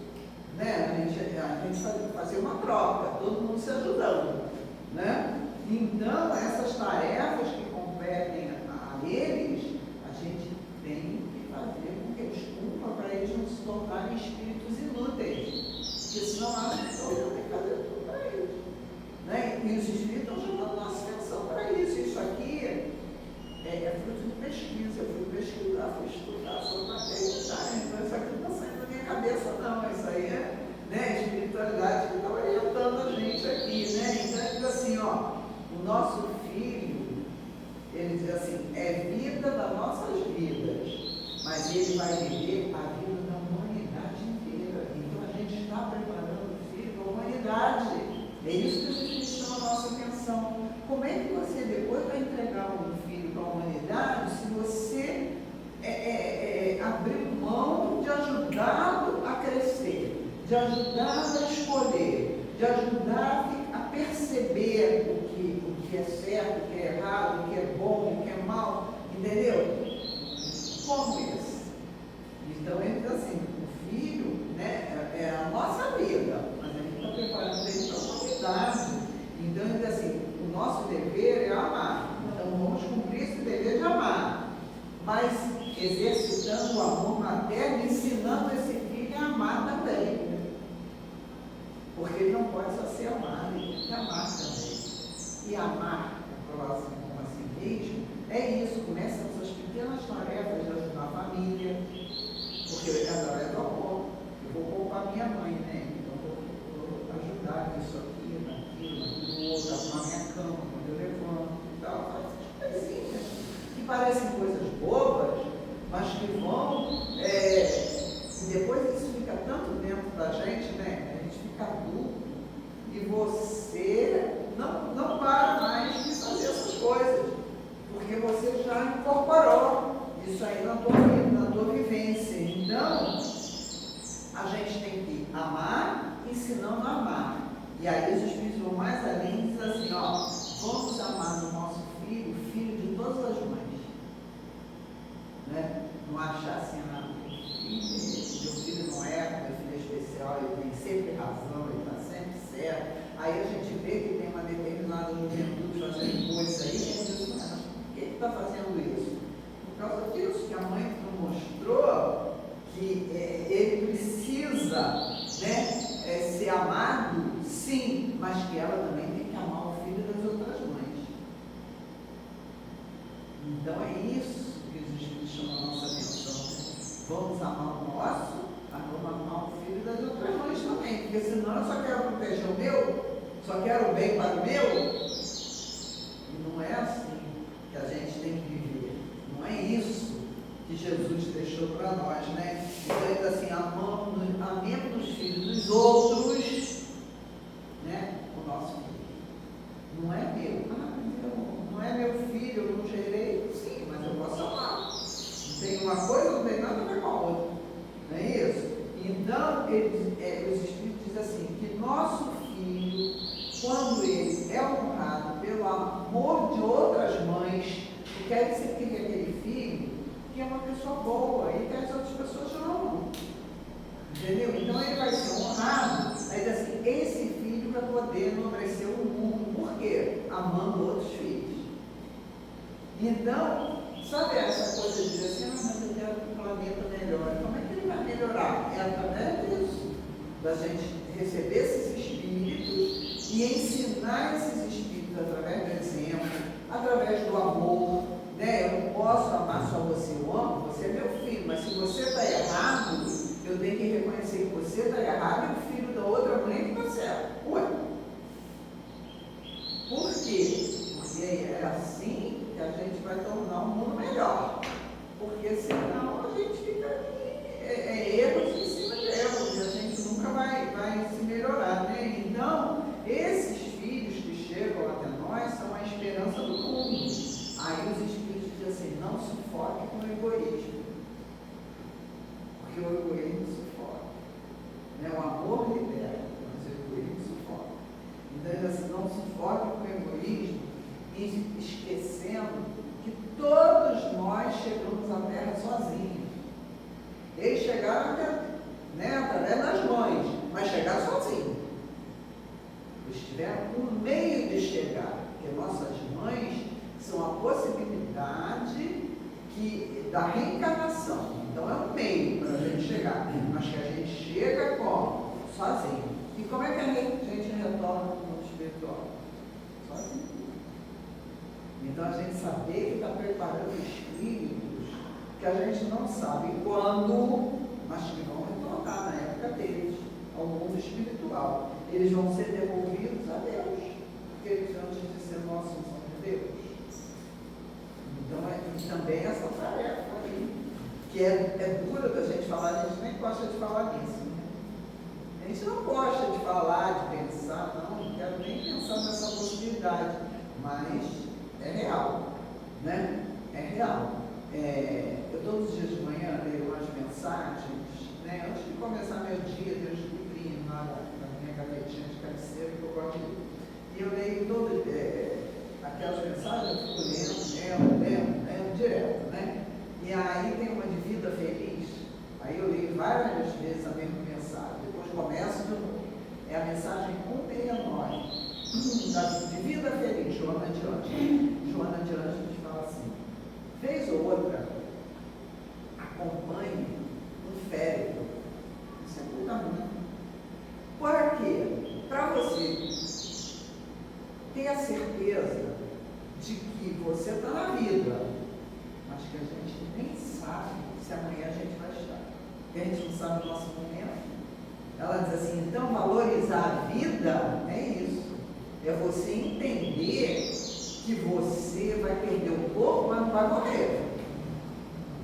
Né? A gente fazer uma troca, todo mundo se ajudando. Né? Então, essas tarefas que competem a eles, a gente tem que fazer com que eles cumpram para eles não se tornarem espíritos inúteis. Porque senão acham que eu tenho que fazer tudo para eles. Né? E os espíritos estão chamando nossa atenção para isso. Isso aqui é fruto de pesquisa. Eu fui pesquisar, fui estudar sobre matéria. Então isso aqui não está saindo da minha cabeça, não. Isso aí é, né, a espiritualidade que está orientando a gente aqui. Né? Então ele diz assim, ó, o nosso filho, ele diz assim, é vida das nossas vidas, mas ele vai viver a vida da humanidade inteira. Então a gente está preparando o filho para a humanidade. É isso que a gente chama a nossa atenção. Como é que você depois vai entregar um filho para a humanidade se você abrir mão de ajudá-lo a crescer, de ajudá-lo a escolher, de ajudar a perceber o que é certo, o que é errado, o que é bom, o que é mal, entendeu? Como esse? Então ele diz assim, o filho, né, é a nossa vida, mas a gente está preparando ele para a humanidade. Então ele diz assim, o nosso dever é amar. Então vamos cumprir esse dever de amar, mas exercitando o amor materno, ensinando esse filho a amar também. Porque ele não pode só ser amado, ele tem que amar também. E amar o próximo como a si mesmo é isso, começa com essas pequenas isso fica tanto dentro da gente, né? A gente fica adulto e você não para mais de fazer essas coisas, porque você já incorporou isso aí na tua vida, na tua vivência. Então, a gente tem que amar ensinando a amar. E aí os Espíritos vão mais além e dizem assim, ó, vamos amar o nosso filho, o filho de todas as mães. Né? Não achar assim, meu filho não é, meu filho é especial, ele tem sempre razão, ele está sempre certo. Aí a gente vê que tem uma determinada juventude fazendo coisas aí, e a gente diz, mas por que ele está fazendo isso? Por causa disso que a mãe não mostrou que ele precisa, né, ser amado, sim, mas que ela também tem que amar o filho das outras mães. Então é isso que os Espíritos chamam a nossa atenção. Vamos amar o nosso, vamos amar o filho das outras mães também, porque senão eu só quero proteger o meu, só quero o bem para o meu. E não é assim que a gente tem que viver. Não é isso que Jesus deixou para nós, né? Então ele diz assim, amemos os filhos dos outros, né? O nosso filho. Não é meu. Não é meu filho, eu não gerei. Sim, mas eu posso amar. Não tem uma coisa, não tem nada a ver com a outra. Não é isso? Então, os Espíritos dizem assim, que nosso filho, quando ele é honrado pelo amor de outras mães, porque aí você cria aquele filho que é uma pessoa boa e que as outras pessoas amam. Entendeu? Então ele vai ser honrado, aí diz assim, esse filho vai poder enobrecer o mundo. Por quê? Amando outros filhos. Então, sabe essa coisa de dizer assim, mas eu quero que o planeta melhore. Como é que ele vai melhorar? É através disso, da gente receber esses espíritos e ensinar esses espíritos através do exemplo, através do amor, né? Eu não posso amar só você, eu amo, você é meu filho, mas se você está errado, eu tenho que reconhecer que você está errado e o filho da outra mãe que está certo. Ué, por quê? Porque é assim que a gente vai tornar o mundo melhor, porque senão a gente fica aqui, erros em cima de erros, e a gente nunca vai se melhorar, né? Então, esses filhos que chegam até nós são a esperança do mundo. Aí os Espíritos dizem assim, não sufoque com o egoísmo, porque o egoísmo sufoca, né? O amor libera, mas o egoísmo sufoca. Então ele diz assim, não sufoque com o egoísmo, esquecendo que todos nós chegamos à Terra sozinhos. Eles chegaram né, através das mães, mas chegaram sozinhos. Eles tiveram um meio de chegar, porque nossas mães são a possibilidade da reencarnação. Então é um meio para a gente chegar, mas que a gente chega como? Sozinho. E como é que a gente retorna para o mundo espiritual? Sozinho. Então a gente saber que está preparando espíritos que a gente não sabe quando, mas que vão retornar na época deles, ao mundo espiritual. Eles vão ser devolvidos a Deus, porque eles antes de ser nós são de Deus. Então também essa tarefa aí, que é dura da gente falar, a gente nem gosta de falar nisso. Né? A gente não gosta de falar, de pensar, não quero nem pensar nessa possibilidade, mas é real, né? É real. Eu todos os dias de manhã leio umas mensagens, né? Antes de começar meu dia, Deus livrinho lá na minha gavetinha de cabeceira que eu gosto de ler. E eu leio todas aquelas mensagens, eu fico lendo direto, né? E aí tem uma de vida feliz, aí eu leio várias vezes a mesma mensagem, depois começo de novo. É a mensagem 169. De vida feliz, Joana de Anjos. Joana de Anjos fala assim, vez ou outra, acompanhe um féretro. Isso é muita muito. Por quê? Para você ter a certeza de que você está na vida, mas que a gente nem sabe se amanhã a gente vai estar. Porque a gente não sabe o nosso momento. Ela diz assim, então valorizar a vida é isso. É você entender que você vai perder o corpo, mas não vai morrer.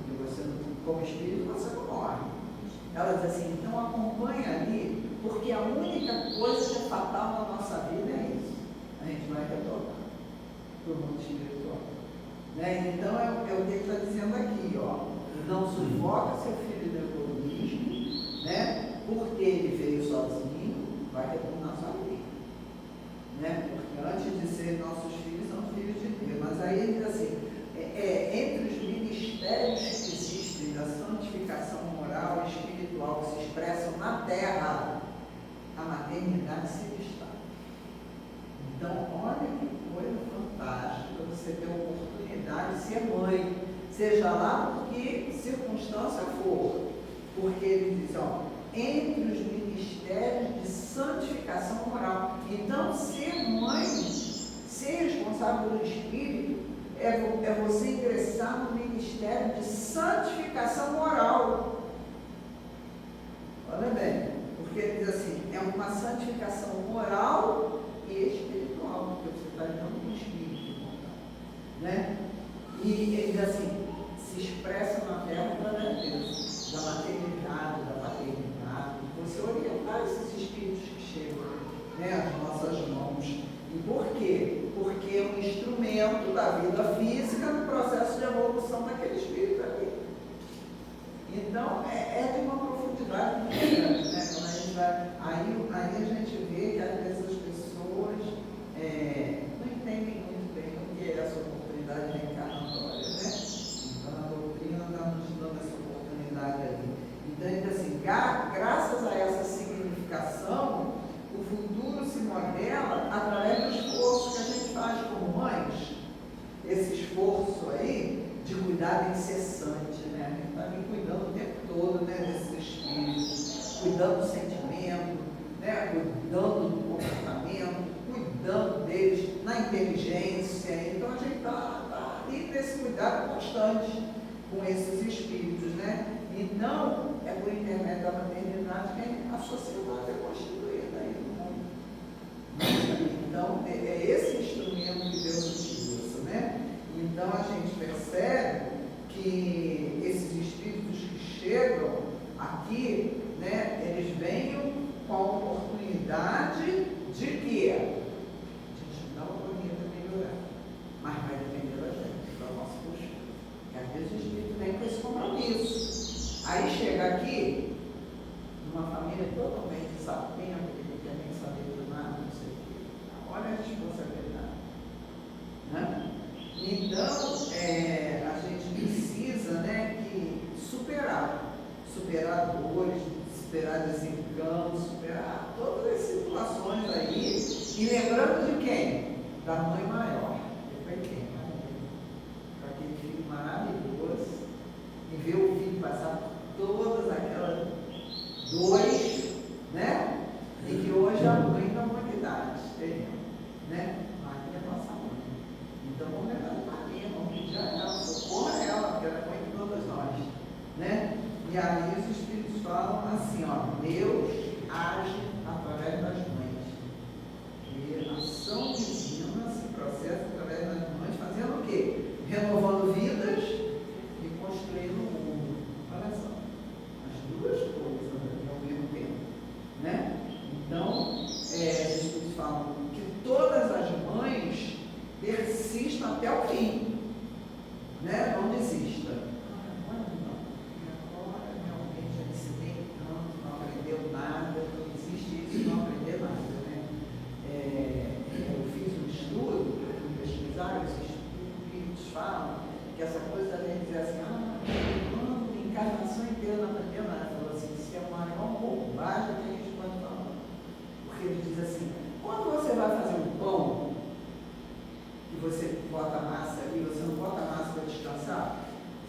Porque você, como espírito, você não morre. Ela diz assim, então acompanha ali, porque a única coisa que é fatal na nossa vida é isso. A gente vai retornar para o mundo espiritual. Né? Então é o que ele está dizendo aqui, ó. Não sufoca seu filho no egoísmo, né? Porque ele veio sozinho, vai retornar sozinho. Né? Porque antes de ser nossos filhos, são filhos de Deus. Mas aí ele diz assim, entre os ministérios que existem da santificação moral e espiritual que se expressam na terra, a maternidade se destaca. Então, olha que coisa fantástica você ter a oportunidade de ser mãe, seja lá por que circunstância for. Porque ele diz, ó, entre os ministérios de santificação moral. Então, ser mãe, ser responsável pelo Espírito, é você ingressar no ministério de santificação moral. Olha bem, porque ele diz assim, é uma santificação moral e espiritual, porque você está lidando com o Espírito, né? E ele diz assim, se expressa na terra através disso, da maternidade, da paternidade, você orientar esses espíritos que chegam, né, às nossas mãos. E por quê? Porque é um instrumento da vida física no processo de evolução daquele espírito ali. Então, é de uma profundidade muito grande, né? Quando a gente vai, aí a gente vê que às vezes as pessoas não entendem muito bem o que é essa oportunidade reencarnatória, né? Então, a doutrina está nos dando essa oportunidade ali. Então, ele diz assim, graças a essa significação, o futuro se modela através do esforço que a gente faz como mães. Esse esforço aí de cuidado incessante, né? A gente está ali cuidando o tempo todo, né, desses espíritos, cuidando do sentimento, né, cuidando do comportamento, cuidando deles na inteligência. Então a gente está ali nesse cuidado constante com esses espíritos, né? Então, é por intermédio da maternidade que a sociedade é constituída aí no mundo. Então, é esse instrumento que Deus utiliza, né? Então, a gente percebe que esses espíritos que chegam aqui, né, eles vêm com a oportunidade de quê? De te dar uma vida melhorar. Mas vai depender da gente, da nossa postura. Porque às vezes o espírito vem com esse compromisso. Aí chega aqui, numa família totalmente sapenta, que não quer nem saber de nada, não sei o quê. Olha a responsabilidade. Né? Então, a gente precisa, né, superar dores, superar desenganos, superar todas as situações aí. E lembrando de quem? Da mãe maior. Que foi quem? Para aquele filho maravilhoso. E ver o filho passar por todas aquelas dores, né? E que hoje é a mãe da humanidade, né? Maria é nossa mãe. Então vamos lembrar de Maria, vamos pedir a ela, socorra ela, porque ela é mãe de todas nós, né? E aí os espíritos falam assim, ó, Deus age através das mães. E a ação divina se processa através das mães, fazendo o quê? Renovando vidas e construindo o mundo. Olha só, as duas coisas ao mesmo tempo, né? Então, os espíritos falam que todas as mães persistam até o fim, né? Não desista. Agora realmente já se tem tanto, não aprendeu nada, não existe isso, não aprender nada, né? Eu fiz um estudo, fui pesquisar, os espíritos falam que essa coisa da gente dizer assim, uma encarnação inteira não aprendeu nada. Falou assim, isso é a maior bobagem que a gente pode falar. Porque ele diz assim, quando você vai fazer um pão, e você bota a massa ali, você não bota a massa para descansar,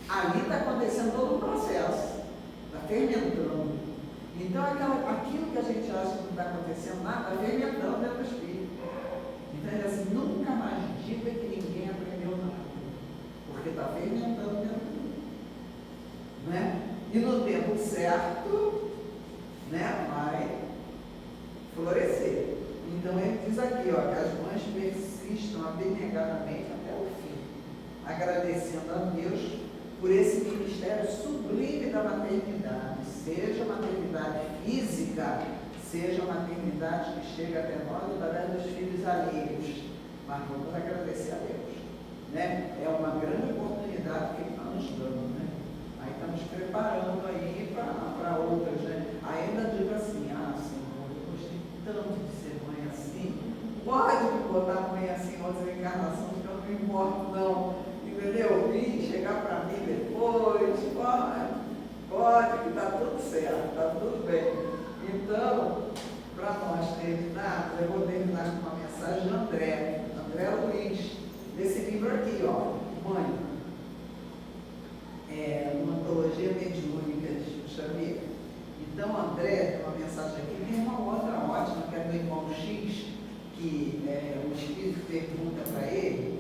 ali está acontecendo todo um processo, está fermentando. Então, aquilo que a gente acha que não está acontecendo nada, está fermentando dentro do espírito. Então, ele diz assim, nunca mais diga que ninguém aprendeu nada, porque está fermentando dentro do mundo. Né? E no tempo certo, né, vai florescer. Então ele diz aqui, ó, que as mães persistam abnegadamente até o fim, agradecendo a Deus por esse ministério sublime da maternidade, seja física seja a maternidade que chega até nós através dos filhos alheios. Mas vamos agradecer a Deus, né? É uma grande oportunidade que Ele está nos dando, né? Aí estamos preparando aí para outras, né? Ainda digo assim, Senhor, eu gostei tanto de ser mãe assim, pode me botar mãe assim em outra encarnação, que eu não me importo não, entendeu? Vim chegar para mim depois, pode que está tudo certo, está tudo bem. Então, para nós terminarmos, eu vou terminar com uma mensagem de André Luiz, desse livro aqui, ó, Mãe, uma antologia mediúnica de Chico Xavier. Então, André tem uma mensagem aqui, tem uma outra ótima, que é do irmão X, que o Espírito pergunta para ele,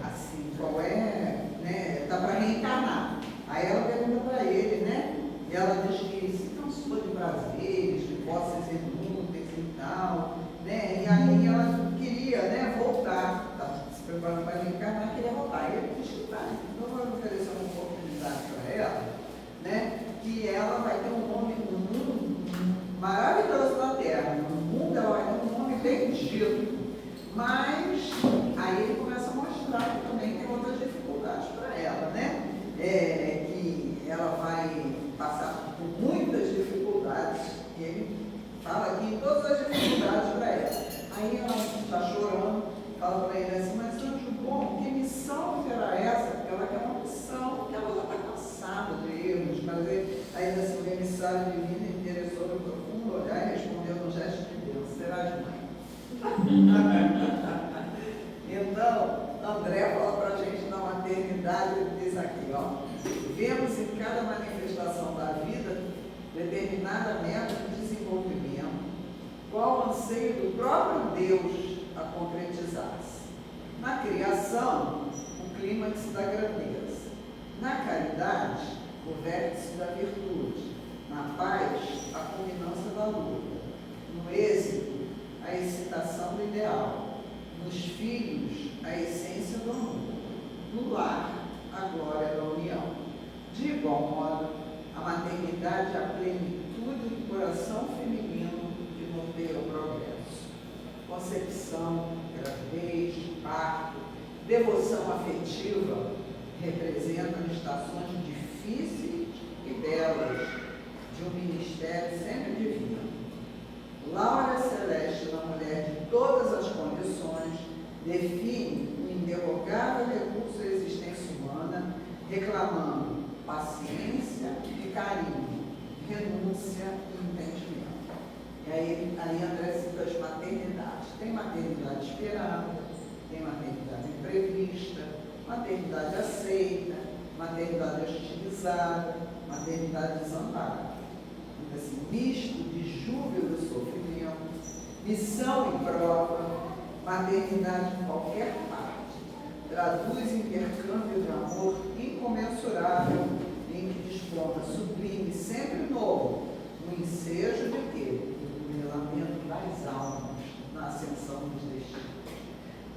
assim, qual né, está para reencarnar. Aí ela pergunta para ele, né, e ela diz que se cansou de prazeres, de posses inúteis e tal, né, e aí ela queria, né, voltar, estava se preparando para reencarnar, queria voltar. E ele diz que tá, então vai oferecer uma oportunidade para ela, né, que ela vai ter um nome no mundo maravilhoso da Terra. No mundo ela vai ter um nome bendito. Mas aí ele começa a mostrar que também tem outras dificuldades para ela, né? Que ela vai passar por muitas dificuldades. E ele fala aqui todas as dificuldades para ela. Aí ela está chorando, fala para ele assim, mas anjo bom, que missão será essa? Porque ela quer uma missão, porque ela já está cansada de erros, fazer. Aí ele assim, o emissário divino interessou no profundo olhar e respondeu no gesto de Deus, serás mãe. Então, André fala para a gente na maternidade, ele diz aqui, ó, vemos em cada manifestação da vida determinada meta de desenvolvimento, qual o anseio do próprio Deus a concretizar-se. Na criação, o clímax da grandeza. Na caridade, o vértice da virtude. Na paz, a culminância da luta. No êxito, a excitação do ideal. Nos filhos, a essência do amor. No lar, a glória da união. De igual modo, a maternidade é a plenitude do coração feminino que norteia o progresso. Concepção, gravidez, parto, devoção afetiva representam estações difíceis e belas de um ministério sempre divino. Laura Celeste, na mulher de todas as condições, define um interrogável recurso da existência humana, reclamando paciência e carinho, renúncia e entendimento. E aí André cita as maternidades. Tem maternidade esperada, tem maternidade imprevista, maternidade aceita, maternidade hostilizada, maternidade desamparada. Assim, misto de júbilo e sofrimento, missão e prova, maternidade em qualquer parte, traduz intercâmbio de amor incomensurável em que desponta sublime, sempre novo, no ensejo de quê? Do nivelamento das almas, na ascensão dos destinos.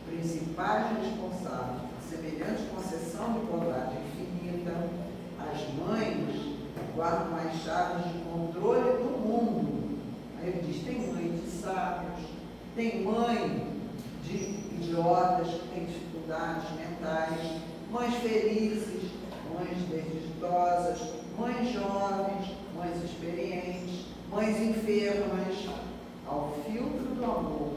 Principais responsáveis por semelhante concessão de bondade infinita, as mães guardam as chaves de controle do mundo. Aí ele diz, tem mãe de sábios, tem mãe de idiotas que têm dificuldades mentais, mães felizes, mães desditosas, mães jovens, mães experientes, mães enfermas. Ao filtro do amor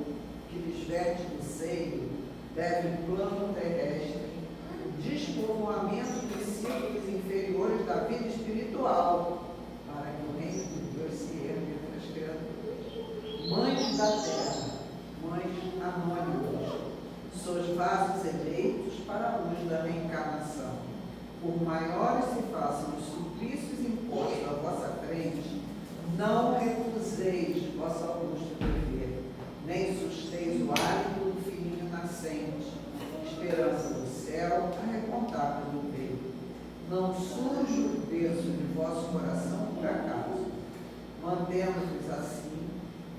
que lhes veste do seio, deve o plano terrestre, despovoamento dos círculos inferiores da vida espiritual, para que o reino de Deus se erga entre as criaturas. Mães da terra, mães anônimas, sois vasos eleitos para a luz da reencarnação. Por maiores se façam os suplícios impostos à vossa frente, não recuseis vosso augusto dever, nem susteis o hálito do filhinho nascente, esperança do céu a recontar pelo peito. Não surge o berço de vosso coração por acaso. Mantemos-nos assim,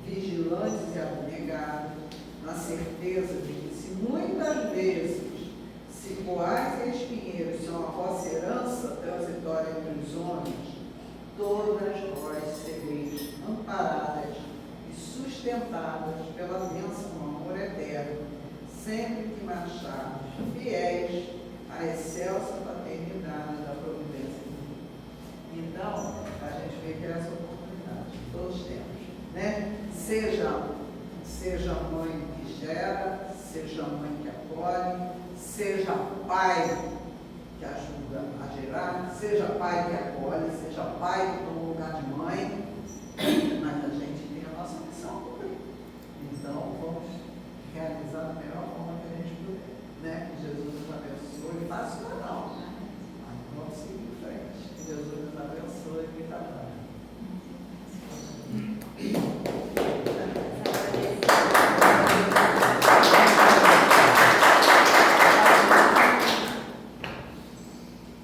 vigilantes e abnegados, na certeza de que se muitas vezes cipoais e espinheiros são a vossa herança transitória entre os homens, todas vós sereis amparadas e sustentadas pela bênção do amor eterno, sempre que marcharmos fiéis à excelsa paternidade da providência divina. Então, a gente vê que essa oportunidade todos temos, né? Seja mãe que gera, seja mãe que acolhe, seja pai que ajuda a gerar, seja pai que acolhe, seja pai que toma o lugar de mãe, mas a gente tem a nossa missão a cumprir. Então, vamos realizar da melhor forma que a gente puder, né? Que Jesus nos abençoe. Fácil não é não, mas vamos seguir em frente. Que Jesus nos abençoe e trabalhe.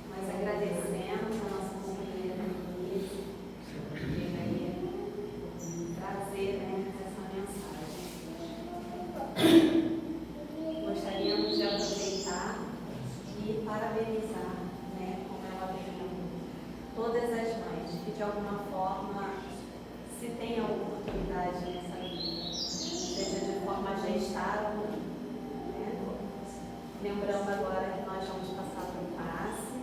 Nós agradecemos a nossa companheira Denise, que veio aí trazer, né, essa mensagem. Gostaríamos de aproveitar e parabenizar, né, como ela veio, todas as mães que de alguma forma, se tem a oportunidade nessa vida, seja de forma a gestar ou não, né? Lembrando agora que nós vamos passar por um passe,